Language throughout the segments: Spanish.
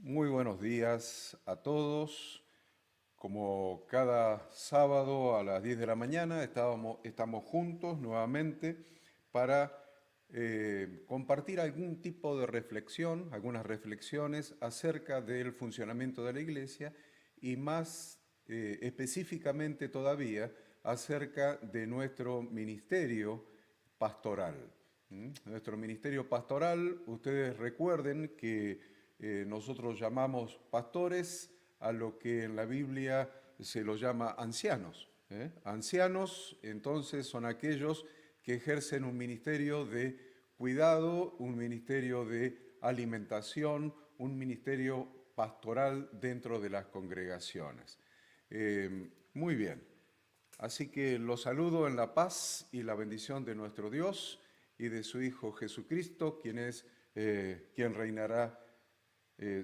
Muy buenos días a todos. Como cada sábado a las 10 de la mañana estamos juntos nuevamente para compartir algún tipo de reflexión, algunas reflexiones acerca del funcionamiento de la Iglesia y más específicamente todavía acerca de nuestro ministerio pastoral. Nuestro ministerio pastoral, ustedes recuerden que nosotros llamamos pastores a lo que en la Biblia se lo llama ancianos. Ancianos, entonces, son aquellos que ejercen un ministerio de cuidado, un ministerio de alimentación, un ministerio pastoral dentro de las congregaciones. Muy bien. Así que los saludo en la paz y la bendición de nuestro Dios y de su Hijo Jesucristo, quien reinará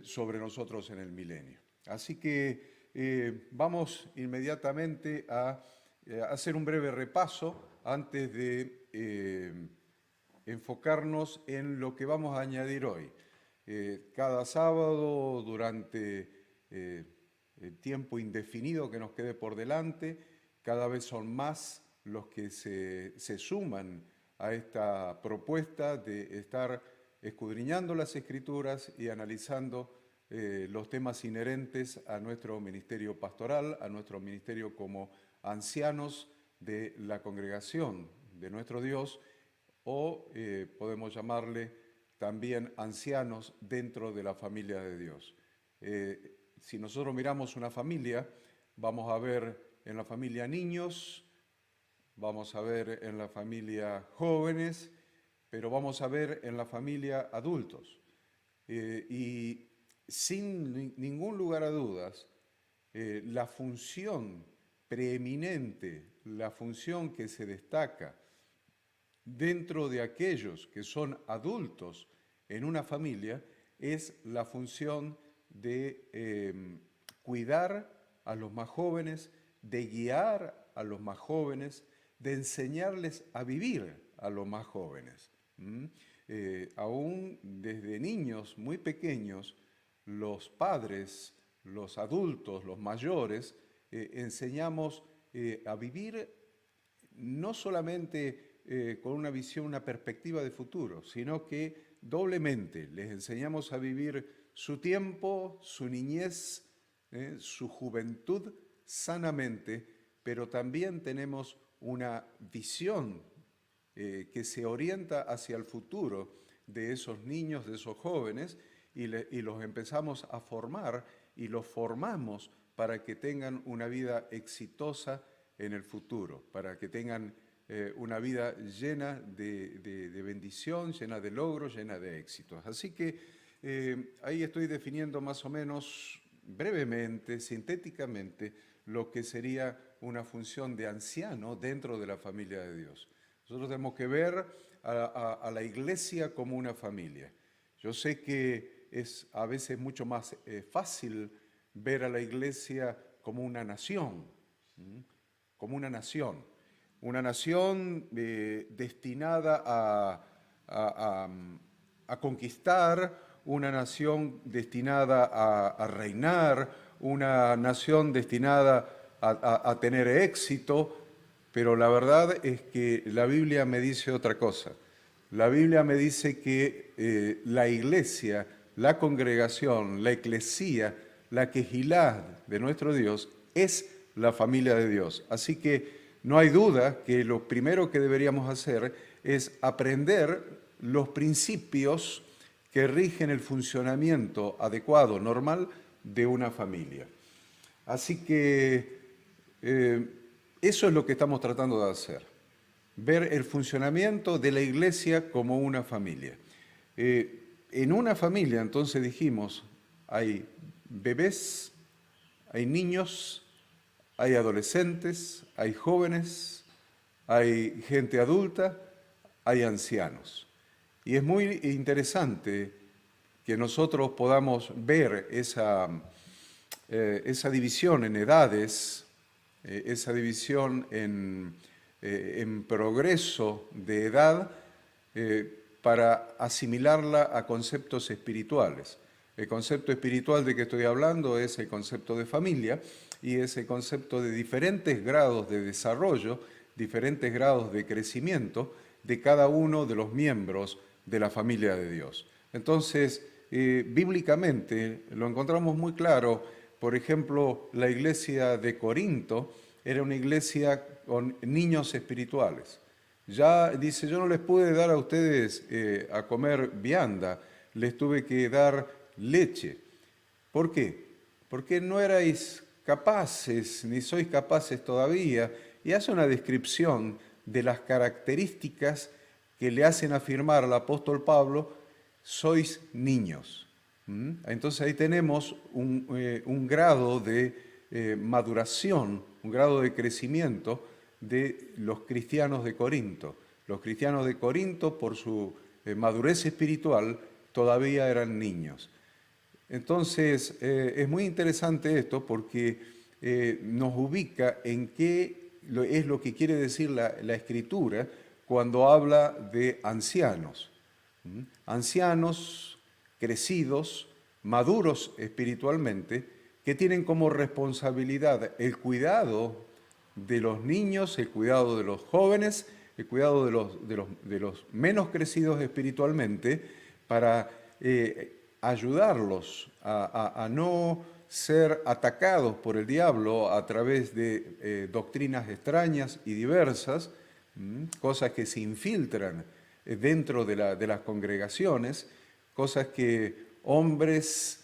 sobre nosotros en el milenio. Así que vamos inmediatamente a hacer un breve repaso antes de enfocarnos en lo que vamos a añadir hoy. Cada sábado, durante el tiempo indefinido que nos quede por delante, cada vez son más los que se suman a esta propuesta de estar escudriñando las Escrituras y analizando los temas inherentes a nuestro ministerio pastoral, a nuestro ministerio como ancianos de la congregación de nuestro Dios, o podemos llamarle también ancianos dentro de la familia de Dios. Si nosotros miramos una familia, vamos a ver en la familia niños, vamos a ver en la familia jóvenes, pero vamos a ver en la familia adultos. Y sin ningún lugar a dudas, la función preeminente, la función que se destaca dentro de aquellos que son adultos en una familia es la función de cuidar a los más jóvenes, de guiar a los más jóvenes, de enseñarles a vivir a los más jóvenes. Aún desde niños muy pequeños, los padres, los adultos, los mayores, enseñamos a vivir no solamente con una visión, una perspectiva de futuro, sino que doblemente les enseñamos a vivir su tiempo, su niñez, su juventud sanamente, pero también tenemos una visión que se orienta hacia el futuro de esos niños, de esos jóvenes, y los empezamos a formar y los formamos para que tengan una vida exitosa en el futuro, para que tengan una vida llena de bendición, llena de logros, llena de éxitos. Así que ahí estoy definiendo más o menos brevemente, sintéticamente, lo que sería una función de anciano dentro de la familia de Dios. Nosotros tenemos que ver a la iglesia como una familia. Yo sé que es a veces mucho más fácil ver a la iglesia como una nación, como una nación destinada a conquistar, una nación destinada a reinar, una nación destinada a tener éxito, pero la verdad es que la Biblia me dice otra cosa. La Biblia me dice que la iglesia, la congregación, la eclesía, la quejilá de nuestro Dios es la familia de Dios. Así que no hay duda que lo primero que deberíamos hacer es aprender los principios que rigen el funcionamiento adecuado, normal, de una familia. Así que eso es lo que estamos tratando de hacer, ver el funcionamiento de la iglesia como una familia. En una familia, entonces dijimos, hay bebés, hay niños, hay adolescentes, hay jóvenes, hay gente adulta, hay ancianos. Y es muy interesante que nosotros podamos ver esa división en edades, esa división en progreso de edad para asimilarla a conceptos espirituales. El concepto espiritual de que estoy hablando es el concepto de familia y es el concepto de diferentes grados de desarrollo, diferentes grados de crecimiento de cada uno de los miembros de la familia de Dios. Entonces, bíblicamente lo encontramos muy claro. Por ejemplo, la iglesia de Corinto era una iglesia con niños espirituales. Ya dice, yo no les pude dar a ustedes a comer vianda, les tuve que dar leche. ¿Por qué? Porque no erais capaces, ni sois capaces todavía, y hace una descripción de las características que le hacen afirmar al apóstol Pablo, sois niños. Entonces ahí tenemos un grado de maduración, un grado de crecimiento de los cristianos de Corinto. Los cristianos de Corinto, por su madurez espiritual, todavía eran niños. Entonces, es muy interesante esto porque nos ubica en qué es lo que quiere decir la Escritura cuando habla de ancianos. Ancianos, crecidos, maduros espiritualmente, que tienen como responsabilidad el cuidado de los niños, el cuidado de los jóvenes, el cuidado de los menos crecidos espiritualmente, para ayudarlos a no ser atacados por el diablo a través de doctrinas extrañas y diversas, cosas que se infiltran dentro de las congregaciones, cosas que hombres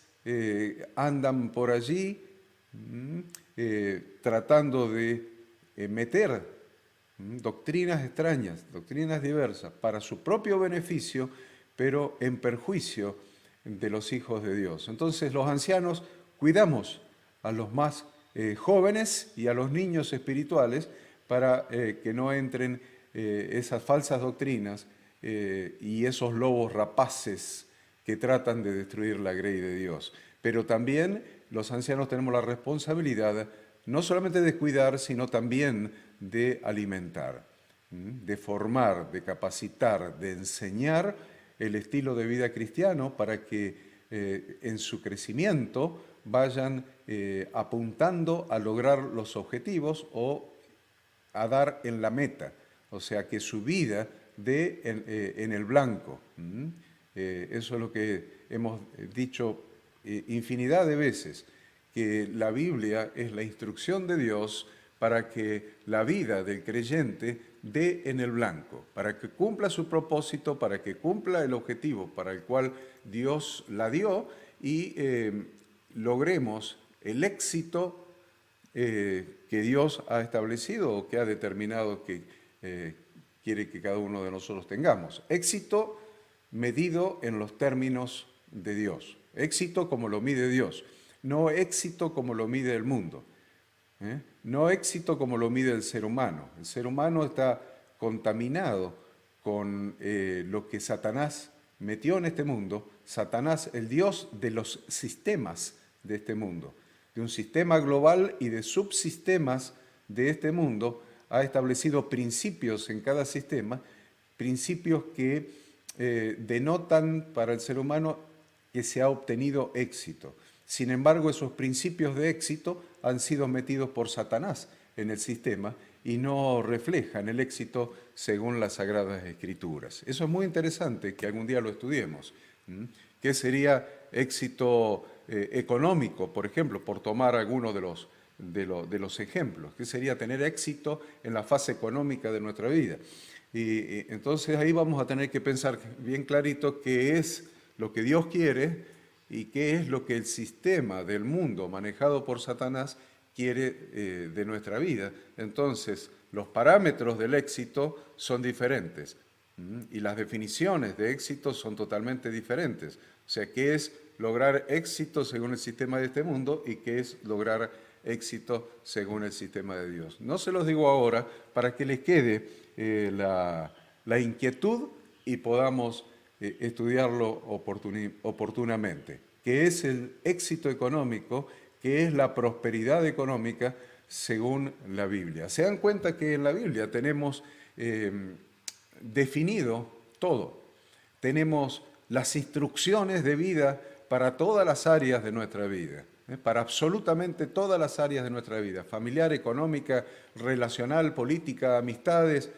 andan por allí tratando de meter doctrinas extrañas, doctrinas diversas, para su propio beneficio, pero en perjuicio de los hijos de Dios. Entonces los ancianos cuidamos a los más jóvenes y a los niños espirituales para que no entren esas falsas doctrinas y esos lobos rapaces que tratan de destruir la grey de Dios. Pero también los ancianos tenemos la responsabilidad no solamente de cuidar, sino también de alimentar, de formar, de capacitar, de enseñar el estilo de vida cristiano para que en su crecimiento vayan apuntando a lograr los objetivos o a dar en la meta, o sea, que su vida dé en el blanco. Eso es lo que hemos dicho infinidad de veces, que la Biblia es la instrucción de Dios para que la vida del creyente dé en el blanco, para que cumpla su propósito, para que cumpla el objetivo para el cual Dios la dio y logremos el éxito que Dios ha establecido o que ha determinado que quiere que cada uno de nosotros tengamos. Éxito medido en los términos de Dios. Éxito como lo mide Dios, no éxito como lo mide el mundo. No éxito como lo mide el ser humano. El ser humano está contaminado con lo que Satanás metió en este mundo. Satanás, el Dios de los sistemas de este mundo, de un sistema global y de subsistemas de este mundo, ha establecido principios en cada sistema, principios que denotan para el ser humano que se ha obtenido éxito. Sin embargo, esos principios de éxito han sido metidos por Satanás en el sistema y no reflejan el éxito según las Sagradas Escrituras. Eso es muy interesante que algún día lo estudiemos. ¿Qué sería éxito económico, por ejemplo, por tomar algunos de los ejemplos? ¿Qué sería tener éxito en la fase económica de nuestra vida? Y entonces ahí vamos a tener que pensar bien clarito qué es lo que Dios quiere y qué es lo que el sistema del mundo manejado por Satanás quiere de nuestra vida. Entonces, los parámetros del éxito son diferentes y las definiciones de éxito son totalmente diferentes. O sea, ¿qué es lograr éxito según el sistema de este mundo y qué es lograr éxito según el sistema de Dios? No se los digo ahora para que les quede la inquietud y podamos estudiarlo oportunamente, que es el éxito económico, que es la prosperidad económica según la Biblia. Se dan cuenta que en la Biblia tenemos definido todo. Tenemos las instrucciones de vida para todas las áreas de nuestra vida, para absolutamente todas las áreas de nuestra vida, familiar, económica, relacional, política, amistades,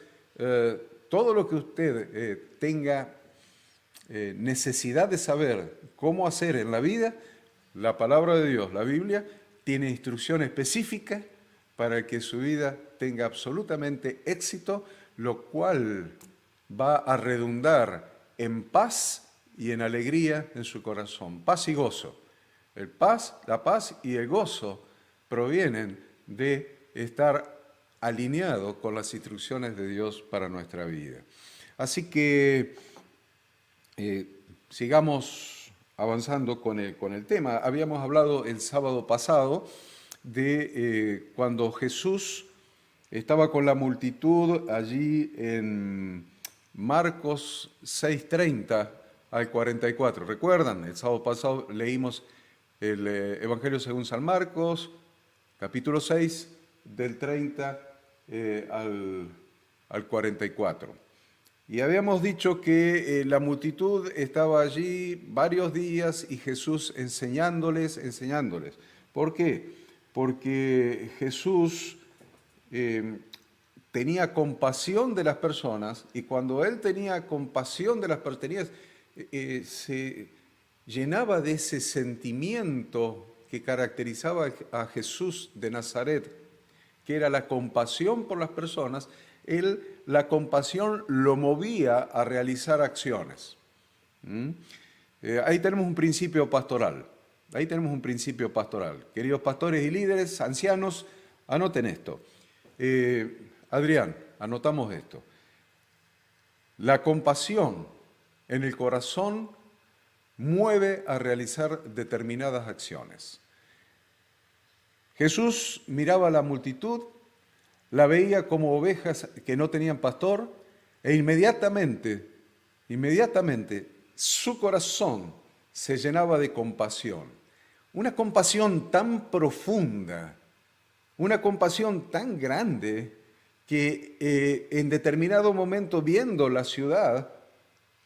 todo lo que usted tenga necesidad de saber cómo hacer en la vida, la palabra de Dios, la Biblia, tiene instrucción específica para que su vida tenga absolutamente éxito, lo cual va a redundar en paz y en alegría en su corazón. Paz y gozo. La paz y el gozo provienen de estar alineado con las instrucciones de Dios para nuestra vida. Así que sigamos avanzando con el tema. Habíamos hablado el sábado pasado de cuando Jesús estaba con la multitud allí en Marcos 6:30 al 44. ¿Recuerdan? El sábado pasado leímos el Evangelio según San Marcos, capítulo 6, del 30 al 44. Y habíamos dicho que la multitud estaba allí varios días y Jesús enseñándoles. ¿Por qué? Porque Jesús tenía compasión de las personas, y cuando Él tenía compasión de las personas, se llenaba de ese sentimiento que caracterizaba a Jesús de Nazaret, que era la compasión por las personas. La compasión lo movía a realizar acciones. Ahí tenemos un principio pastoral. Queridos pastores y líderes, ancianos, anoten esto. Adrián, anotamos esto. La compasión en el corazón mueve a realizar determinadas acciones. Jesús miraba a la multitud, la veía como ovejas que no tenían pastor, e inmediatamente su corazón se llenaba de compasión. Una compasión tan profunda, una compasión tan grande, que en determinado momento, viendo la ciudad,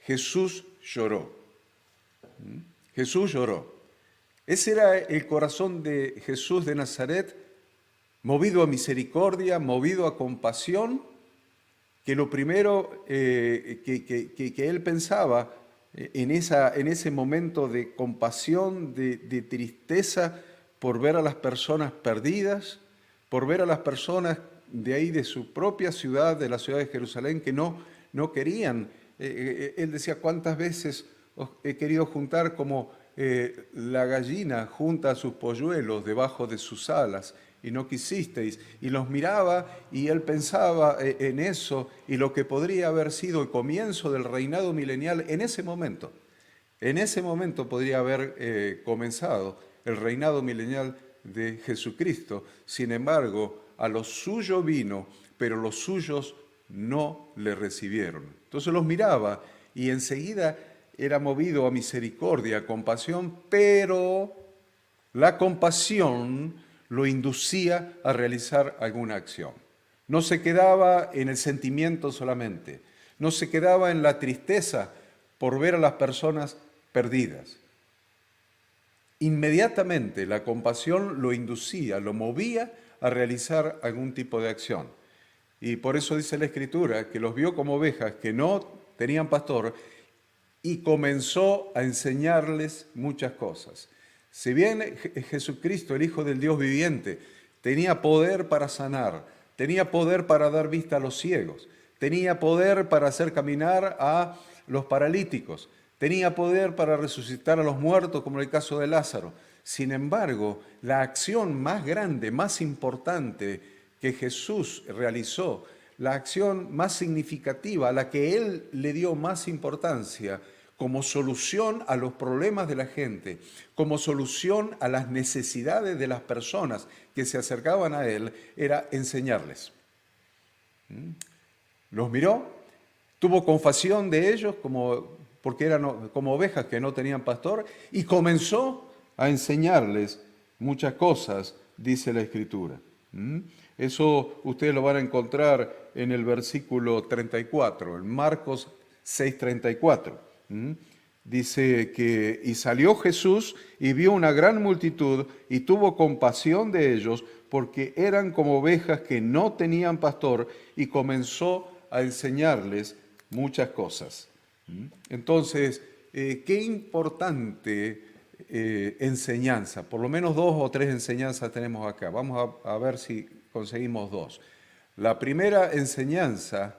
Jesús lloró. Jesús lloró. Ese era el corazón de Jesús de Nazaret, movido a misericordia, movido a compasión, que lo primero que él pensaba en ese momento de compasión, de tristeza por ver a las personas perdidas, por ver a las personas de ahí, de su propia ciudad, de la ciudad de Jerusalén, que no querían. Él decía: ¿cuántas veces os he querido juntar como la gallina junta a sus polluelos debajo de sus alas, y no quisisteis? Y los miraba, y él pensaba en eso, y lo que podría haber sido el comienzo del reinado milenial en ese momento. En ese momento podría haber comenzado el reinado milenial de Jesucristo. Sin embargo, a los suyos vino, pero los suyos no le recibieron. Entonces los miraba, y enseguida era movido a misericordia, a compasión, pero la compasión lo inducía a realizar alguna acción. No se quedaba en el sentimiento solamente, no se quedaba en la tristeza por ver a las personas perdidas. Inmediatamente la compasión lo inducía, lo movía a realizar algún tipo de acción. Y por eso dice la Escritura que los vio como ovejas que no tenían pastor, y comenzó a enseñarles muchas cosas. Si bien Jesucristo, el Hijo del Dios viviente, tenía poder para sanar, tenía poder para dar vista a los ciegos, tenía poder para hacer caminar a los paralíticos, tenía poder para resucitar a los muertos, como en el caso de Lázaro. Sin embargo, la acción más grande, más importante que Jesús realizó, la acción más significativa, a la que Él le dio más importancia, como solución a los problemas de la gente, como solución a las necesidades de las personas que se acercaban a Él, era enseñarles. Los miró, tuvo compasión de ellos porque eran como ovejas que no tenían pastor, y comenzó a enseñarles muchas cosas, dice la Escritura. Eso ustedes lo van a encontrar en el versículo 34, en Marcos 6:34. Dice que, y salió Jesús y vio una gran multitud y tuvo compasión de ellos porque eran como ovejas que no tenían pastor y comenzó a enseñarles muchas cosas. Entonces, qué importante enseñanza. Por lo menos 2 o 3 enseñanzas tenemos acá. Vamos a ver si conseguimos 2. La primera enseñanza,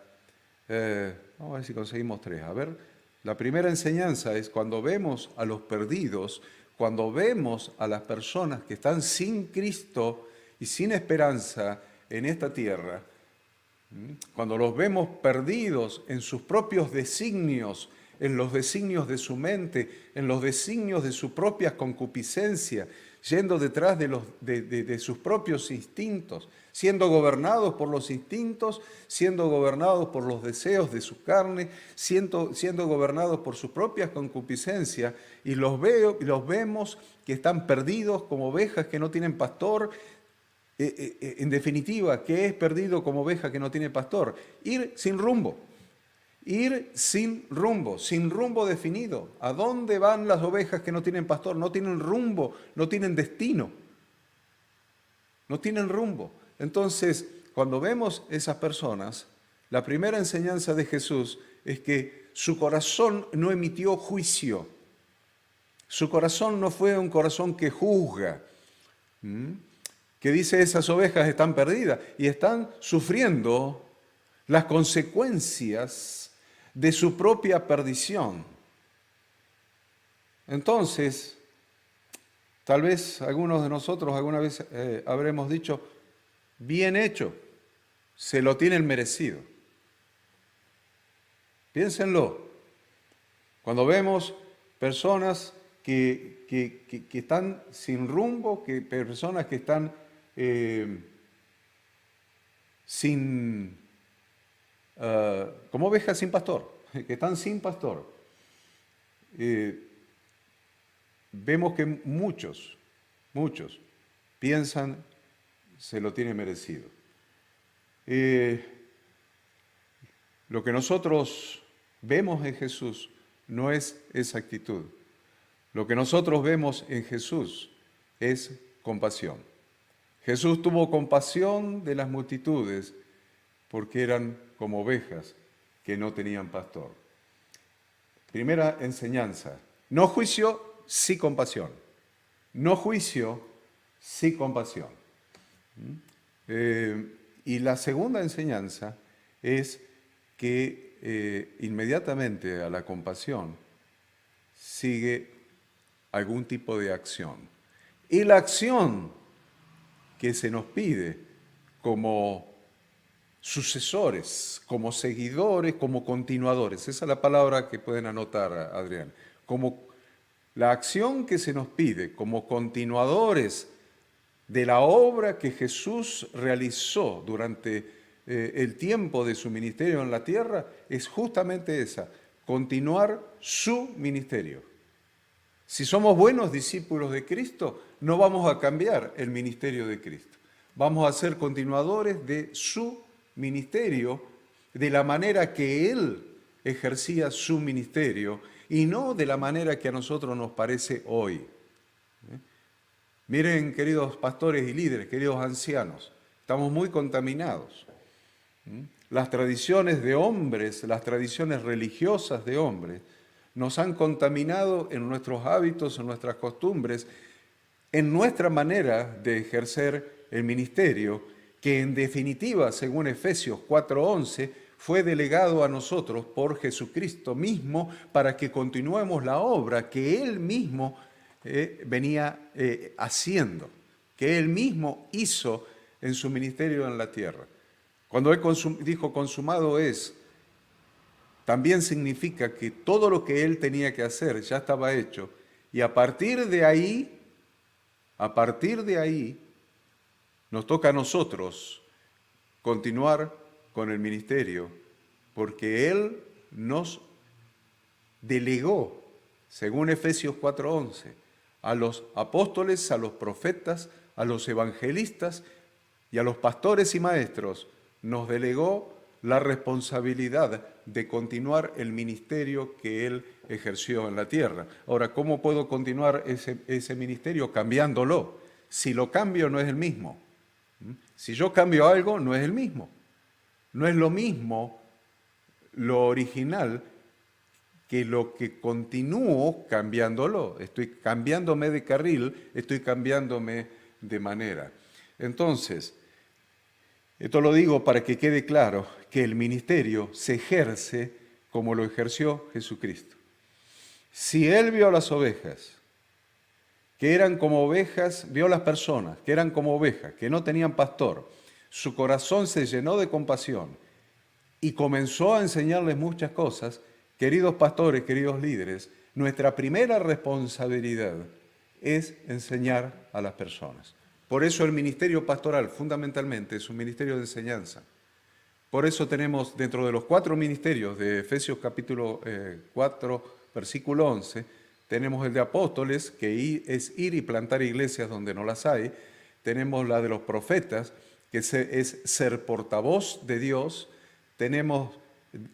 vamos a ver si conseguimos 3. A ver, la primera enseñanza es cuando vemos a los perdidos, cuando vemos a las personas que están sin Cristo y sin esperanza en esta tierra, cuando los vemos perdidos en sus propios designios, en los designios de su mente, en los designios de su propia concupiscencia, yendo detrás de sus propios instintos, siendo gobernados por los instintos, siendo gobernados por los deseos de su carne, siendo gobernados por su propia concupiscencia, y los vemos que están perdidos como ovejas que no tienen pastor. En definitiva, ¿qué es perdido como oveja que no tiene pastor? Ir sin rumbo sin rumbo definido. ¿A dónde van las ovejas que no tienen pastor? No tienen rumbo, no tienen destino, no tienen rumbo. Entonces, cuando vemos esas personas, la primera enseñanza de Jesús es que su corazón no emitió juicio. Su corazón no fue un corazón que juzga, que dice esas ovejas están perdidas y están sufriendo las consecuencias de su propia perdición. Entonces, tal vez algunos de nosotros alguna vez habremos dicho, bien hecho, se lo tienen merecido. Piénsenlo. Cuando vemos personas que están sin rumbo, personas que están como ovejas sin pastor, que están sin pastor. Vemos que muchos piensan se lo tiene merecido. Lo que nosotros vemos en Jesús no es esa actitud. Lo que nosotros vemos en Jesús es compasión. Jesús tuvo compasión de las multitudes porque eran como ovejas que no tenían pastor. Primera enseñanza, no juicio, sí compasión. No juicio, sí compasión. Y la segunda enseñanza es que inmediatamente a la compasión sigue algún tipo de acción. Y la acción que se nos pide como sucesores, como seguidores, como continuadores. Esa es la palabra que pueden anotar, Adrián. Como la acción que se nos pide como continuadores de la obra que Jesús realizó durante el tiempo de su ministerio en la tierra es justamente esa, continuar su ministerio. Si somos buenos discípulos de Cristo, no vamos a cambiar el ministerio de Cristo. Vamos a ser continuadores de su ministerio de la manera que Él ejercía su ministerio y no de la manera que a nosotros nos parece hoy. Miren, queridos pastores y líderes, queridos ancianos, estamos muy contaminados. Las tradiciones de hombres, las tradiciones religiosas de hombres, nos han contaminado en nuestros hábitos, en nuestras costumbres, en nuestra manera de ejercer el ministerio, que en definitiva, según Efesios 4:11, fue delegado a nosotros por Jesucristo mismo para que continuemos la obra que Él mismo venía haciendo, que Él mismo hizo en su ministerio en la tierra. Cuando Él dijo consumado es, también significa que todo lo que Él tenía que hacer ya estaba hecho y a partir de ahí, nos toca a nosotros continuar con el ministerio, porque Él nos delegó, según Efesios 4:11, a los apóstoles, a los profetas, a los evangelistas y a los pastores y maestros, nos delegó la responsabilidad de continuar el ministerio que él ejerció en la tierra. Ahora, ¿cómo puedo continuar ese ministerio? Cambiándolo. Si lo cambio, no es el mismo. Si yo cambio algo, no es el mismo. No es lo mismo lo original que lo que continúo cambiándolo. Estoy cambiándome de carril, estoy cambiándome de manera. Entonces, esto lo digo para que quede claro que el ministerio se ejerce como lo ejerció Jesucristo. Si Él vio a las ovejas, que eran como ovejas, vio a las personas, que eran como ovejas, que no tenían pastor, su corazón se llenó de compasión y comenzó a enseñarles muchas cosas. Queridos pastores, queridos líderes, nuestra primera responsabilidad es enseñar a las personas. Por eso el ministerio pastoral fundamentalmente es un ministerio de enseñanza. Por eso tenemos dentro de los 4 ministerios de Efesios capítulo 4, versículo 11, tenemos el de apóstoles, que es ir y plantar iglesias donde no las hay. Tenemos la de los profetas, que es ser portavoz de Dios. Tenemos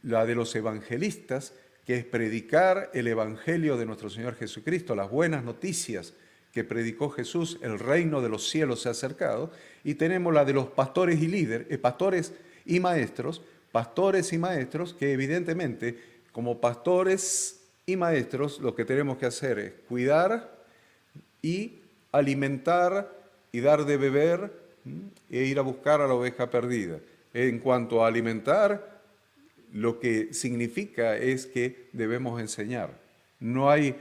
la de los evangelistas, que es predicar el evangelio de nuestro Señor Jesucristo, las buenas noticias que predicó Jesús, el reino de los cielos se ha acercado. Y tenemos la de los pastores y líderes, pastores y maestros, que evidentemente como pastores y maestros lo que tenemos que hacer es cuidar y alimentar y dar de beber e ir a buscar a la oveja perdida. En cuanto a alimentar, lo que significa es que debemos enseñar. No hay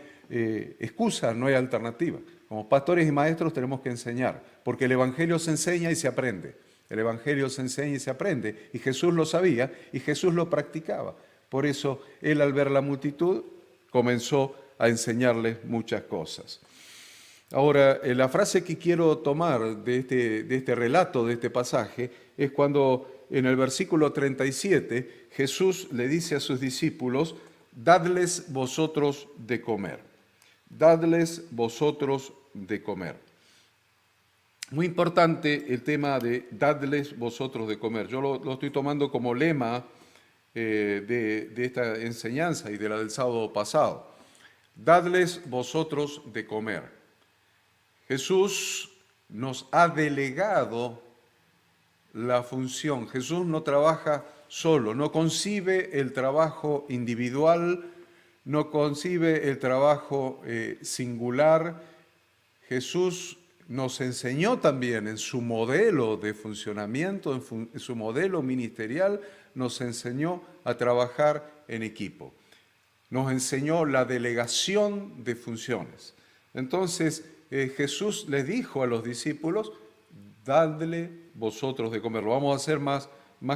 excusa, no hay alternativa. Como pastores y maestros tenemos que enseñar, porque el Evangelio se enseña y se aprende. El Evangelio se enseña y se aprende, y Jesús lo sabía y Jesús lo practicaba. Por eso Él, al ver la multitud, comenzó a enseñarles muchas cosas. Ahora, la frase que quiero tomar de este relato, de este pasaje, es cuando en el versículo 37 Jesús le dice a sus discípulos: dadles vosotros de comer. Dadles vosotros de comer. Muy importante el tema de dadles vosotros de comer. Yo lo estoy tomando como lema de esta enseñanza y de la del sábado pasado. Dadles vosotros de comer. Jesús nos ha delegado la función. Jesús no trabaja solo, no concibe el trabajo individual, no concibe el trabajo singular. Jesús nos enseñó también en su modelo de funcionamiento, en su modelo ministerial, nos enseñó a trabajar en equipo. Nos enseñó la delegación de funciones. Entonces, Jesús les dijo a los discípulos: dadle vosotros de comer. Lo vamos a hacer más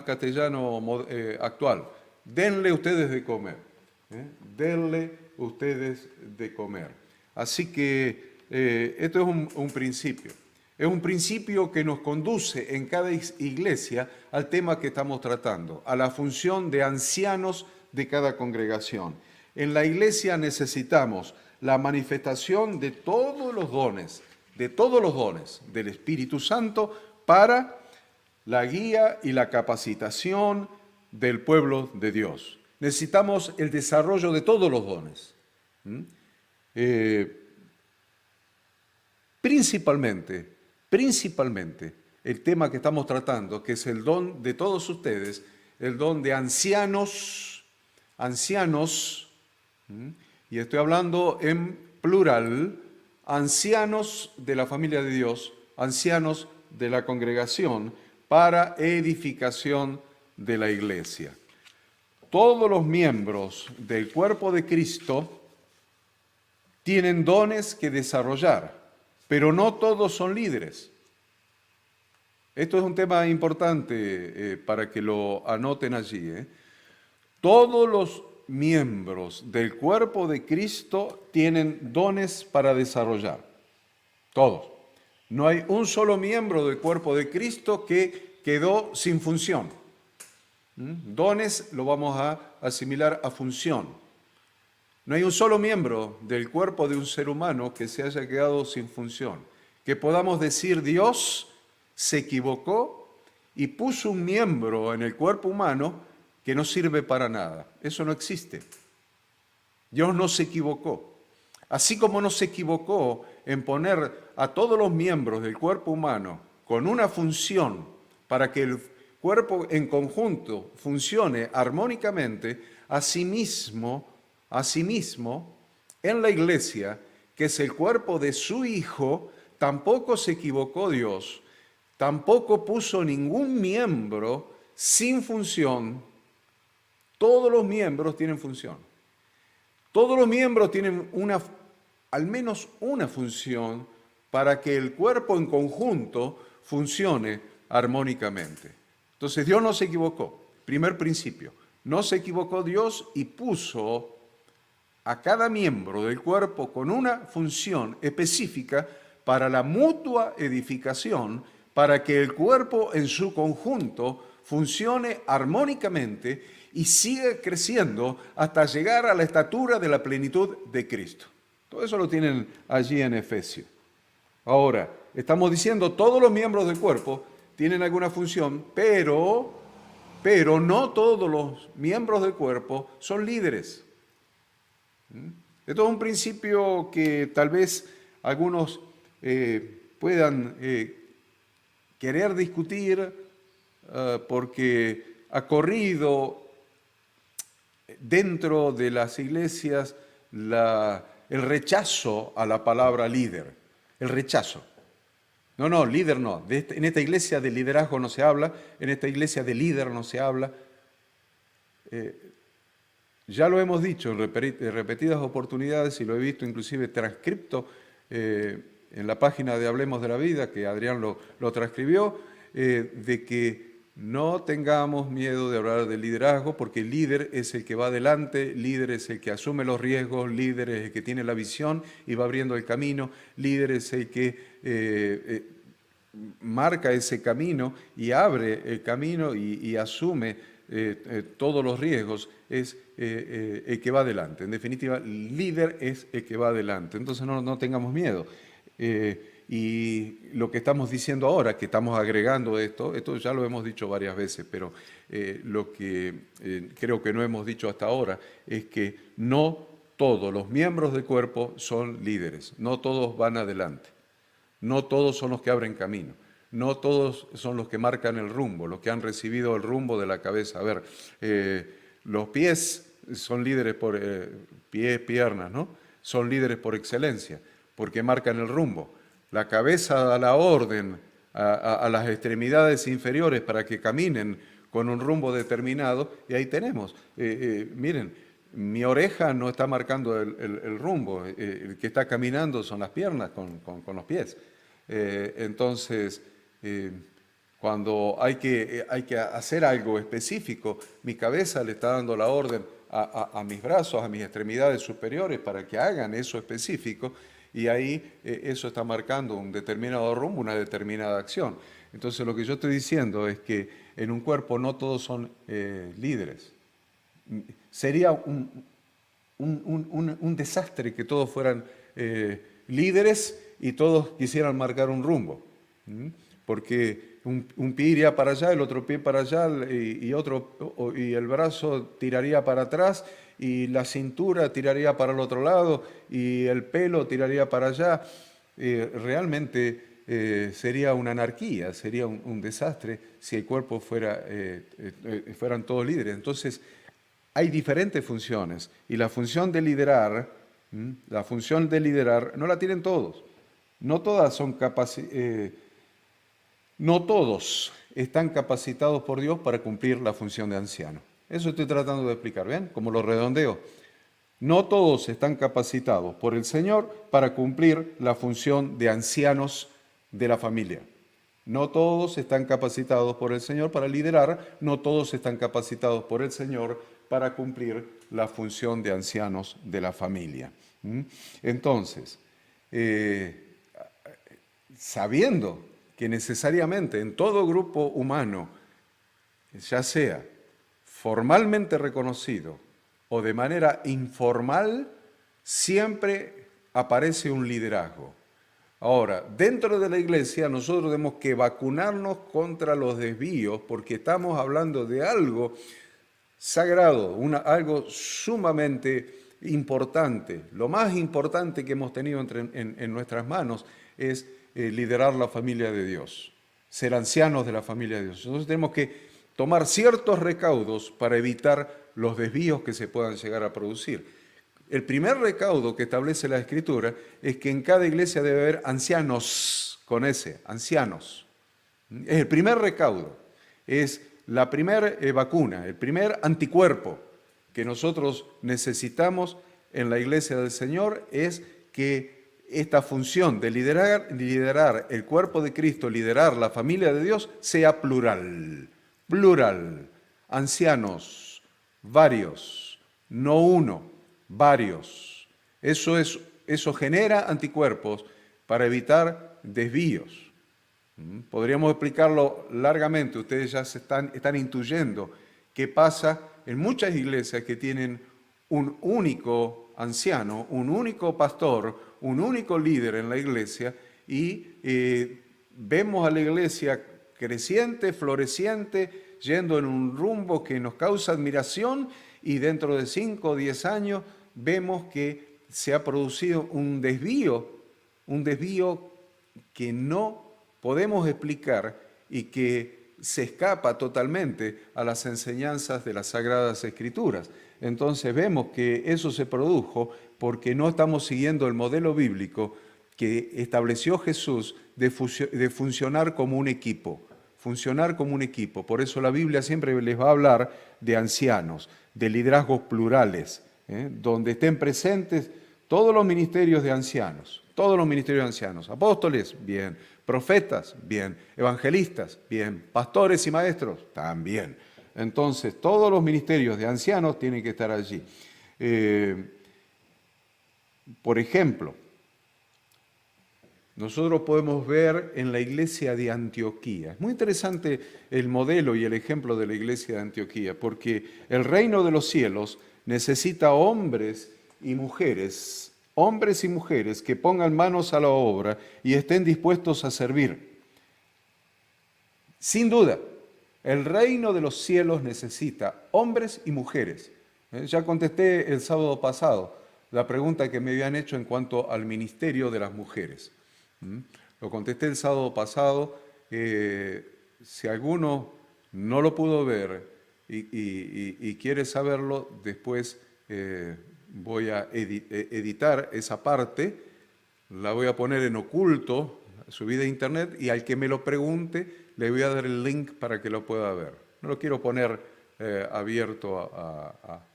castellano actual. Denle ustedes de comer. Denle ustedes de comer. Así que esto es un principio. Es un principio que nos conduce en cada iglesia al tema que estamos tratando, a la función de ancianos de cada congregación. En la iglesia necesitamos la manifestación de todos los dones del Espíritu Santo para la guía y la capacitación del pueblo de Dios. Necesitamos el desarrollo de todos los dones. Principalmente, el tema que estamos tratando, que es el don de todos ustedes, el don de ancianos, y estoy hablando en plural, ancianos de la familia de Dios, ancianos de la congregación, para edificación de la iglesia. Todos los miembros del cuerpo de Cristo tienen dones que desarrollar, pero no todos son líderes. Esto es un tema importante para que lo anoten allí. Todos los miembros del cuerpo de Cristo tienen dones para desarrollar. Todos. No hay un solo miembro del cuerpo de Cristo que quedó sin función. Dones lo vamos a asimilar a función. No hay un solo miembro del cuerpo de un ser humano que se haya quedado sin función. Que podamos decir: Dios se equivocó y puso un miembro en el cuerpo humano que no sirve para nada. Eso no existe. Dios no se equivocó. Así como no se equivocó en poner a todos los miembros del cuerpo humano con una función para que el cuerpo en conjunto funcione armónicamente, asimismo, en la iglesia, que es el cuerpo de su Hijo, tampoco se equivocó Dios, tampoco puso ningún miembro sin función. Todos los miembros tienen función. Todos los miembros tienen al menos una función para que el cuerpo en conjunto funcione armónicamente. Entonces Dios no se equivocó. Primer principio, no se equivocó Dios y puso a cada miembro del cuerpo con una función específica para la mutua edificación, para que el cuerpo en su conjunto funcione armónicamente y siga creciendo hasta llegar a la estatura de la plenitud de Cristo. Todo eso lo tienen allí en Efesios. Ahora, estamos diciendo todos los miembros del cuerpo tienen alguna función, pero no todos los miembros del cuerpo son líderes. Esto es un principio que tal vez algunos puedan querer discutir porque ha corrido dentro de las iglesias el rechazo a la palabra líder, el rechazo. No, líder no. En esta iglesia de liderazgo no se habla, en esta iglesia de líder no se habla. Ya lo hemos dicho en repetidas oportunidades y lo he visto inclusive transcripto en la página de Hablemos de la Vida, que Adrián lo transcribió, de que no tengamos miedo de hablar de liderazgo, porque el líder es el que va adelante, líder es el que asume los riesgos, líder es el que tiene la visión y va abriendo el camino, líder es el que marca ese camino y abre el camino y asume todos los riesgos, es el que va adelante. En definitiva, el líder es el que va adelante. Entonces no tengamos miedo. Y lo que estamos diciendo ahora, que estamos agregando esto ya lo hemos dicho varias veces, pero lo que creo que no hemos dicho hasta ahora es que no todos los miembros del cuerpo son líderes, no todos van adelante, no todos son los que abren camino, no todos son los que marcan el rumbo, los que han recibido el rumbo de la cabeza. A ver, los pies son líderes por pies, piernas, ¿no? Son líderes por excelencia, porque marcan el rumbo. La cabeza da la orden a las extremidades inferiores para que caminen con un rumbo determinado, y ahí tenemos. Miren, mi oreja no está marcando el rumbo, el que está caminando son las piernas con los pies. Entonces, cuando hay que hacer algo específico, mi cabeza le está dando la orden a mis brazos, a mis extremidades superiores para que hagan eso específico, y ahí eso está marcando un determinado rumbo, una determinada acción. Entonces lo que yo estoy diciendo es que en un cuerpo no todos son líderes. Sería un desastre que todos fueran líderes y todos quisieran marcar un rumbo. Porque un pie iría para allá, el otro pie para allá y el brazo tiraría para atrás y la cintura tiraría para el otro lado y el pelo tiraría para allá. Realmente sería una anarquía, sería un desastre si el cuerpo fueran todos líderes. Entonces hay diferentes funciones y la función de liderar no la tienen todos. No todos están capacitados por Dios para cumplir la función de anciano. Eso estoy tratando de explicar, ¿ven? Como lo redondeo. No todos están capacitados por el Señor para cumplir la función de ancianos de la familia. No todos están capacitados por el Señor para liderar, no todos están capacitados por el Señor para cumplir la función de ancianos de la familia. Entonces, sabiendo que necesariamente en todo grupo humano, ya sea formalmente reconocido o de manera informal, siempre aparece un liderazgo. Ahora, dentro de la iglesia nosotros tenemos que vacunarnos contra los desvíos porque estamos hablando de algo sagrado, algo sumamente importante. Lo más importante que hemos tenido en nuestras manos es liderar la familia de Dios, ser ancianos de la familia de Dios. Entonces tenemos que tomar ciertos recaudos para evitar los desvíos que se puedan llegar a producir. El primer recaudo que establece la Escritura es que en cada iglesia debe haber ancianos, con S, ancianos. Es el primer recaudo, es la primera vacuna, el primer anticuerpo que nosotros necesitamos en la iglesia del Señor es que esta función de liderar el cuerpo de Cristo, liderar la familia de Dios, sea plural. Plural. Ancianos, varios, no uno, varios. Eso genera anticuerpos para evitar desvíos. Podríamos explicarlo largamente, ustedes ya están intuyendo qué pasa en muchas iglesias que tienen un único anciano, un único pastor, un único líder en la iglesia y vemos a la iglesia creciente, floreciente, yendo en un rumbo que nos causa admiración y dentro de 5 o 10 años vemos que se ha producido un desvío que no podemos explicar y que se escapa totalmente a las enseñanzas de las Sagradas Escrituras. Entonces vemos que eso se produjo porque no estamos siguiendo el modelo bíblico que estableció Jesús de funcionar como un equipo. Funcionar como un equipo. Por eso la Biblia siempre les va a hablar de ancianos, de liderazgos plurales, donde estén presentes todos los ministerios de ancianos. Todos los ministerios de ancianos. Apóstoles, bien. Profetas, bien. Evangelistas, bien. Pastores y maestros, también. Entonces, todos los ministerios de ancianos tienen que estar allí. Por ejemplo, nosotros podemos ver en la iglesia de Antioquía. Es muy interesante el modelo y el ejemplo de la iglesia de Antioquía, porque el reino de los cielos necesita hombres y mujeres que pongan manos a la obra y estén dispuestos a servir. Sin duda, el reino de los cielos necesita hombres y mujeres. Ya contesté el sábado pasado la pregunta que me habían hecho en cuanto al ministerio de las mujeres. Lo contesté el sábado pasado. Si alguno no lo pudo ver y quiere saberlo, después voy a editar esa parte, la voy a poner en oculto, subida a internet, y al que me lo pregunte le voy a dar el link para que lo pueda ver. No lo quiero poner abierto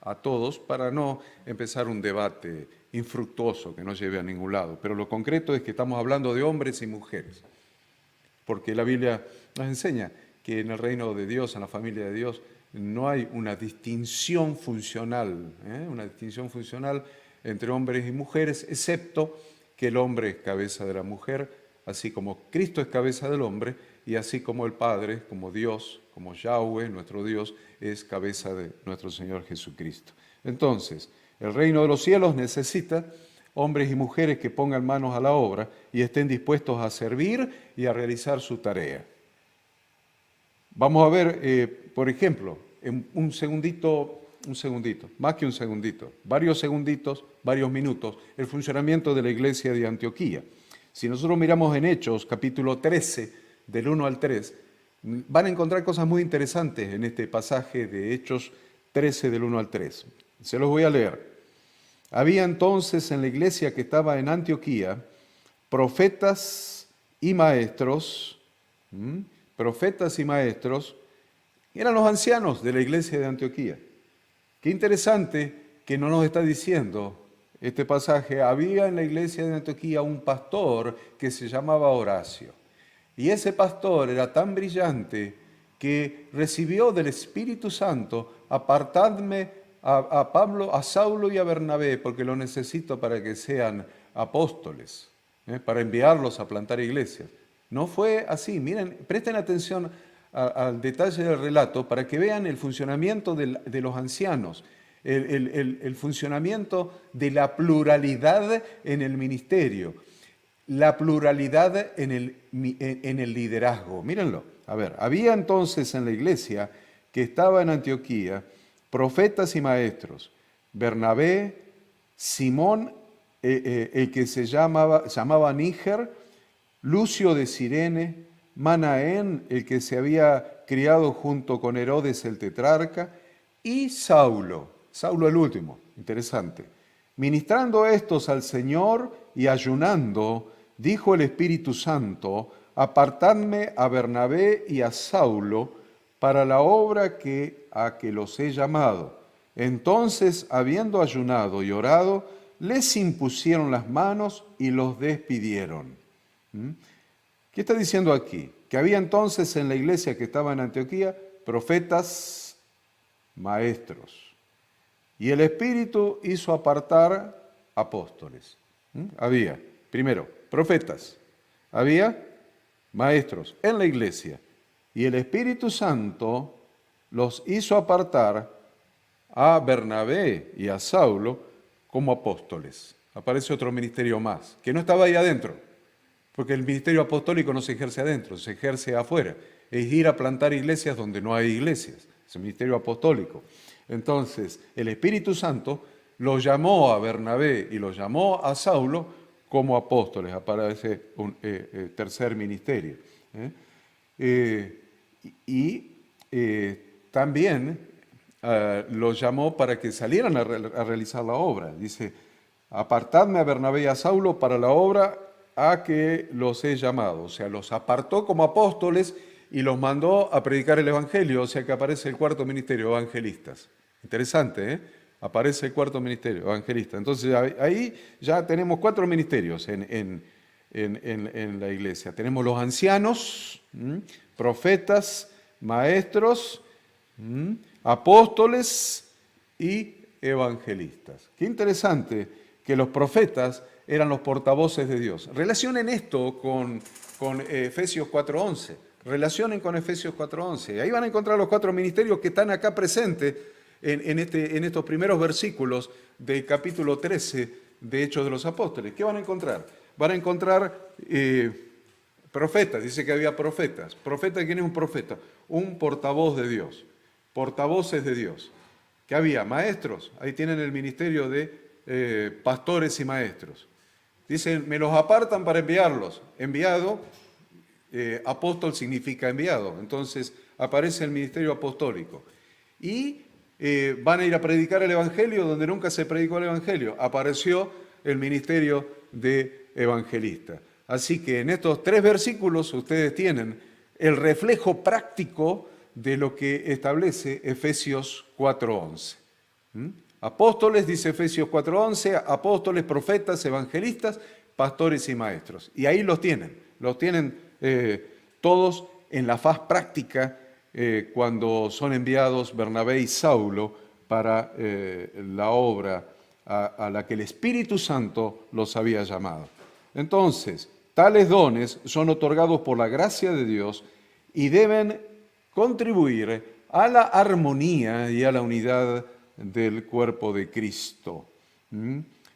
a todos para no empezar un debate infructuoso que no lleve a ningún lado. Pero lo concreto es que estamos hablando de hombres y mujeres, porque la Biblia nos enseña que en el reino de Dios, en la familia de Dios, no hay una distinción funcional entre hombres y mujeres, excepto que el hombre es cabeza de la mujer, así como Cristo es cabeza del hombre, y así como el Padre, como Dios, como Yahweh, nuestro Dios, es cabeza de nuestro Señor Jesucristo. Entonces, el reino de los cielos necesita hombres y mujeres que pongan manos a la obra y estén dispuestos a servir y a realizar su tarea. Vamos a ver, por ejemplo, en un segundito, más que un segundito, varios segunditos, varios minutos, el funcionamiento de la iglesia de Antioquía. Si nosotros miramos en Hechos, capítulo 13, del 1 al 3, van a encontrar cosas muy interesantes en este pasaje de Hechos 13, del 1 al 3. Se los voy a leer. Había entonces en la iglesia que estaba en Antioquía profetas y maestros, eran los ancianos de la iglesia de Antioquía. Qué interesante que no nos está diciendo este pasaje. Había en la iglesia de Antioquía un pastor que se llamaba Horacio. Y ese pastor era tan brillante que recibió del Espíritu Santo: apartadme a Pablo, a Saulo y a Bernabé, porque lo necesito para que sean apóstoles, para enviarlos a plantar iglesias. No fue así. Miren, presten atención al detalle del relato para que vean el funcionamiento de los ancianos, el funcionamiento de la pluralidad en el ministerio. la pluralidad en el liderazgo. Mírenlo. A ver, había entonces en la iglesia que estaba en Antioquía profetas y maestros. Bernabé, Simón, el que se llamaba Níger, Lucio de Cirene, Manaén, el que se había criado junto con Herodes el tetrarca, y Saulo el último, interesante. Ministrando estos al Señor y ayunando, dijo el Espíritu Santo, apartadme a Bernabé y a Saulo para la obra a que los he llamado. Entonces, habiendo ayunado y orado, les impusieron las manos y los despidieron. ¿Qué está diciendo aquí? Que había entonces en la iglesia que estaba en Antioquía profetas, maestros. Y el Espíritu hizo apartar apóstoles. Había, primero, profetas. Había maestros en la iglesia. Y el Espíritu Santo los hizo apartar a Bernabé y a Saulo como apóstoles. Aparece otro ministerio más, que no estaba ahí adentro, porque el ministerio apostólico no se ejerce adentro, se ejerce afuera. Es ir a plantar iglesias donde no hay iglesias. Es el ministerio apostólico. Entonces, el Espíritu Santo lo llamó a Bernabé y lo llamó a Saulo como apóstoles. Aparece un tercer ministerio. También los llamó para que salieran a realizar la obra. Dice, apartadme a Bernabé y a Saulo para la obra a que los he llamado. O sea, los apartó como apóstoles y los mandó a predicar el Evangelio. O sea que aparece el cuarto ministerio, evangelistas. Interesante, ¿eh? Aparece el cuarto ministerio, evangelista. Entonces ahí ya tenemos 4 ministerios en la iglesia. Tenemos los ancianos, profetas, maestros, apóstoles y evangelistas. Qué interesante que los profetas eran los portavoces de Dios. Relacionen esto con Efesios 4:11. Relacionen con Efesios 4:11. Ahí van a encontrar los 4 ministerios que están acá presentes en estos primeros versículos del capítulo 13 de Hechos de los Apóstoles. ¿Qué van a encontrar? Van a encontrar profetas, dice que había profetas. ¿Profeta quién es un profeta? Un portavoz de Dios, portavoces de Dios. ¿Qué había? Maestros, ahí tienen el ministerio de pastores y maestros. Dicen, me los apartan para enviarlos. Enviado, apóstol significa enviado. Entonces aparece el ministerio apostólico. Y van a ir a predicar el Evangelio donde nunca se predicó el Evangelio. Apareció el ministerio de evangelista. Así que en estos 3 versículos ustedes tienen el reflejo práctico de lo que establece Efesios 4:11. Apóstoles, dice Efesios 4:11, apóstoles, profetas, evangelistas, pastores y maestros. Y ahí los tienen todos en la faz práctica cuando son enviados Bernabé y Saulo para la obra a la que el Espíritu Santo los había llamado. Entonces, tales dones son otorgados por la gracia de Dios y deben contribuir a la armonía y a la unidad del cuerpo de Cristo.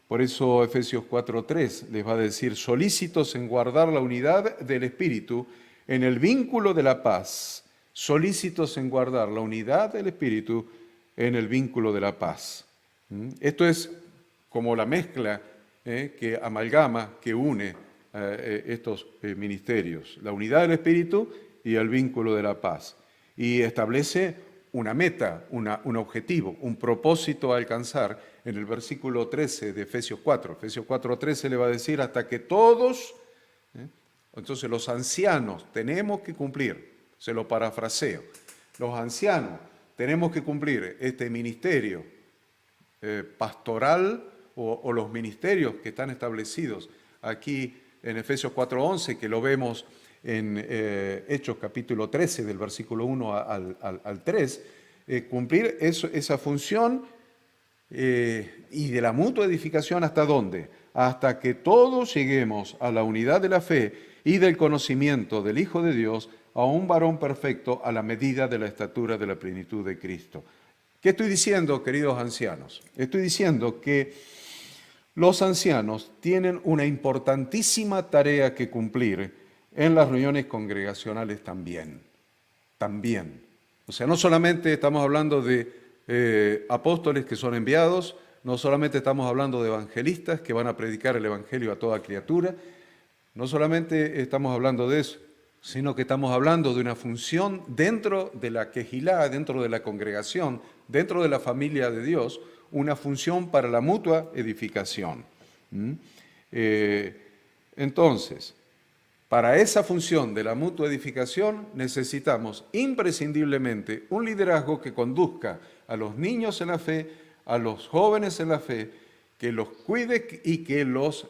Por eso Efesios 4:3 les va a decir, solícitos en guardar la unidad del Espíritu en el vínculo de la paz. Solícitos en guardar la unidad del Espíritu en el vínculo de la paz. Esto es como la mezcla que amalgama, que une estos ministerios, la unidad del Espíritu y el vínculo de la paz. Y establece una meta, un objetivo, un propósito a alcanzar en el versículo 13 de Efesios 4. Efesios 4:13 le va a decir hasta que todos, entonces los ancianos tenemos que cumplir, se lo parafraseo, los ancianos tenemos que cumplir este ministerio pastoral o los ministerios que están establecidos aquí en Efesios 4:11, que lo vemos en Hechos capítulo 13, del versículo 1 al 3, cumplir esa función y de la mutua edificación, ¿hasta dónde? Hasta que todos lleguemos a la unidad de la fe y del conocimiento del Hijo de Dios, a un varón perfecto a la medida de la estatura de la plenitud de Cristo. ¿Qué estoy diciendo, queridos ancianos? Estoy diciendo que Los ancianos tienen una importantísima tarea que cumplir en las reuniones congregacionales también. También. O sea, no solamente estamos hablando de apóstoles que son enviados, no solamente estamos hablando de evangelistas que van a predicar el evangelio a toda criatura, no solamente estamos hablando de eso, sino que estamos hablando de una función dentro de la quejilá, dentro de la congregación, dentro de la familia de Dios, una función para la mutua edificación. Entonces, para esa función de la mutua edificación necesitamos imprescindiblemente un liderazgo que conduzca a los niños en la fe, a los jóvenes en la fe, que los cuide y que los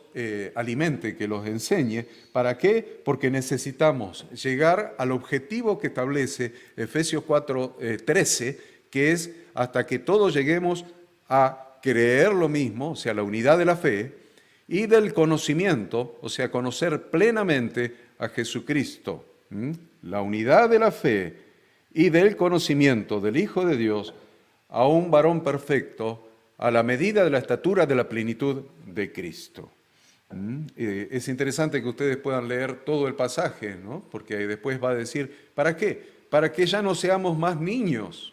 alimente, que los enseñe. ¿Para qué? Porque necesitamos llegar al objetivo que establece Efesios 4:13, que es hasta que todos lleguemos a creer lo mismo, o sea, la unidad de la fe, y del conocimiento, o sea, conocer plenamente a Jesucristo. La unidad de la fe y del conocimiento del Hijo de Dios a un varón perfecto, a la medida de la estatura de la plenitud de Cristo. Es interesante que ustedes puedan leer todo el pasaje, ¿no? Porque después va a decir, ¿para qué? Para que ya no seamos más niños.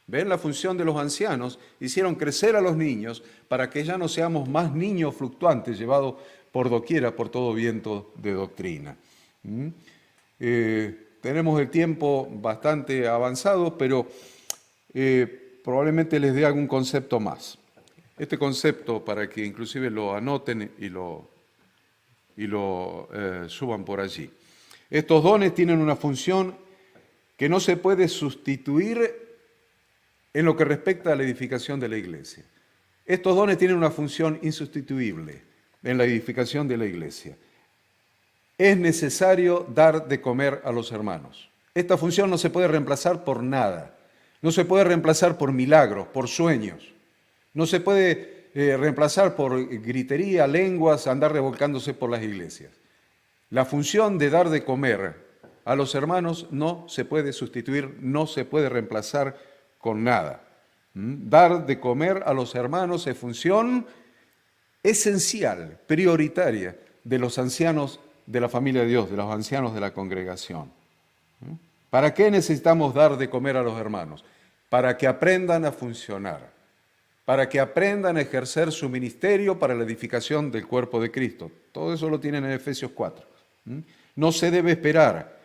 ¿Ven la función de los ancianos? Hicieron crecer a los niños para que ya no seamos más niños fluctuantes, llevados por doquiera, por todo viento de doctrina. Tenemos el tiempo bastante avanzado, pero probablemente les dé algún concepto más. Este concepto, para que inclusive lo anoten y lo suban por allí. Estos dones tienen una función que no se puede sustituir en lo que respecta a la edificación de la iglesia. Estos dones tienen una función insustituible en la edificación de la iglesia. Es necesario dar de comer a los hermanos. Esta función no se puede reemplazar por nada. No se puede reemplazar por milagros, por sueños. No se puede reemplazar por gritería, lenguas, andar revolcándose por las iglesias. La función de dar de comer a los hermanos no se puede sustituir, no se puede reemplazar con nada. Dar de comer a los hermanos es función esencial, prioritaria de los ancianos de la familia de Dios, de los ancianos de la congregación. ¿Para qué necesitamos dar de comer a los hermanos? Para que aprendan a funcionar, para que aprendan a ejercer su ministerio para la edificación del cuerpo de Cristo. Todo eso lo tienen en Efesios 4. No se debe esperar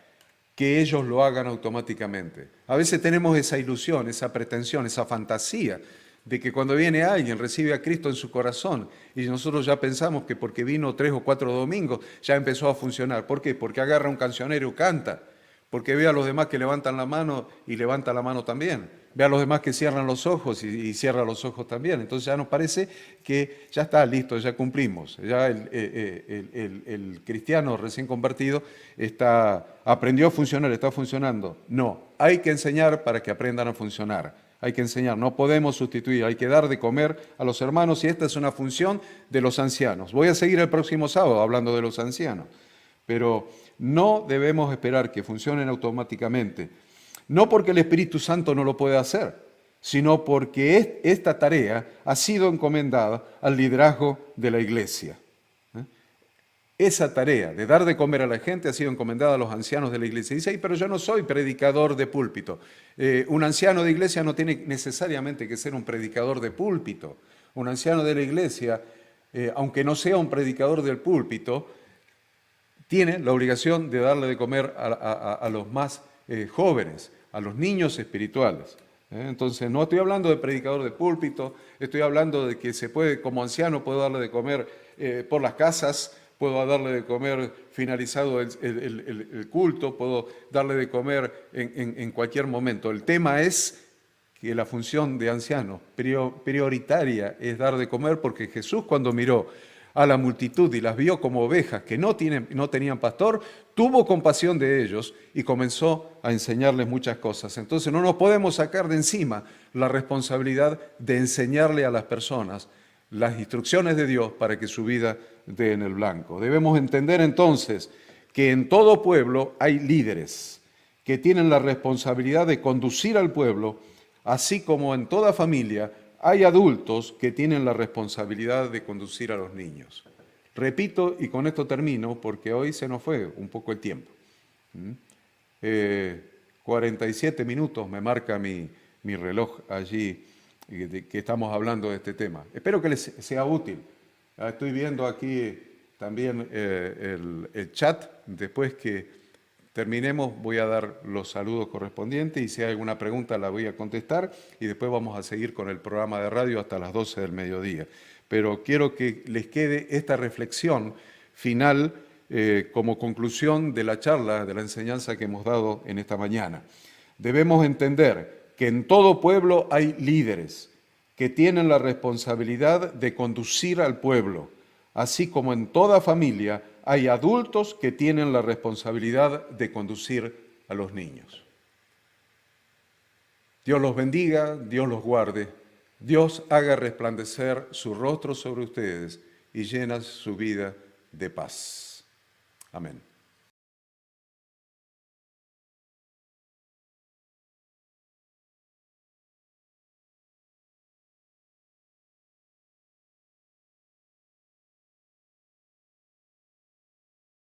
que ellos lo hagan automáticamente. A veces tenemos esa ilusión, esa pretensión, esa fantasía de que cuando viene alguien recibe a Cristo en su corazón y nosotros ya pensamos que porque vino 3 o 4 domingos ya empezó a funcionar. ¿Por qué? Porque agarra un cancionero y canta, porque ve a los demás que levantan la mano y levanta la mano también, ve a los demás que cierran los ojos y cierra los ojos también. Entonces ya nos parece que ya está listo, ya cumplimos. Ya el cristiano recién convertido aprendió a funcionar, está funcionando. No, hay que enseñar para que aprendan a funcionar. Hay que enseñar, no podemos sustituir, hay que dar de comer a los hermanos y esta es una función de los ancianos. Voy a seguir el próximo sábado hablando de los ancianos, pero no debemos esperar que funcionen automáticamente. No porque el Espíritu Santo no lo pueda hacer, sino porque esta tarea ha sido encomendada al liderazgo de la iglesia. Esa tarea de dar de comer a la gente ha sido encomendada a los ancianos de la iglesia. Dice, pero yo no soy predicador de púlpito. Un anciano de iglesia no tiene necesariamente que ser un predicador de púlpito. Un anciano de la iglesia, aunque no sea un predicador del púlpito, tiene la obligación de darle de comer a los más jóvenes, a los niños espirituales. Entonces, no estoy hablando de predicador de púlpito, estoy hablando de que se puede, como anciano, puedo darle de comer por las casas, puedo darle de comer finalizado el culto, puedo darle de comer en cualquier momento. El tema es que la función de anciano prioritaria es dar de comer, porque Jesús, cuando miró a la multitud y las vio como ovejas que no tenían pastor, tuvo compasión de ellos y comenzó a enseñarles muchas cosas. Entonces no nos podemos sacar de encima la responsabilidad de enseñarle a las personas las instrucciones de Dios para que su vida dé en el blanco. Debemos entender entonces que en todo pueblo hay líderes que tienen la responsabilidad de conducir al pueblo, así como en toda familia hay adultos que tienen la responsabilidad de conducir a los niños. Repito, y con esto termino, porque hoy se nos fue un poco el tiempo. 47 minutos me marca mi reloj allí, que estamos hablando de este tema. Espero que les sea útil. Estoy viendo aquí también el chat. Después que terminemos voy a dar los saludos correspondientes y si hay alguna pregunta la voy a contestar y después vamos a seguir con el programa de radio hasta las 12 del mediodía. Pero quiero que les quede esta reflexión final como conclusión de la charla, de la enseñanza que hemos dado en esta mañana. Debemos entender que en todo pueblo hay líderes que tienen la responsabilidad de conducir al pueblo, así como en toda familia hay adultos que tienen la responsabilidad de conducir a los niños. Dios los bendiga, Dios los guarde, Dios haga resplandecer su rostro sobre ustedes y llena su vida de paz. Amén.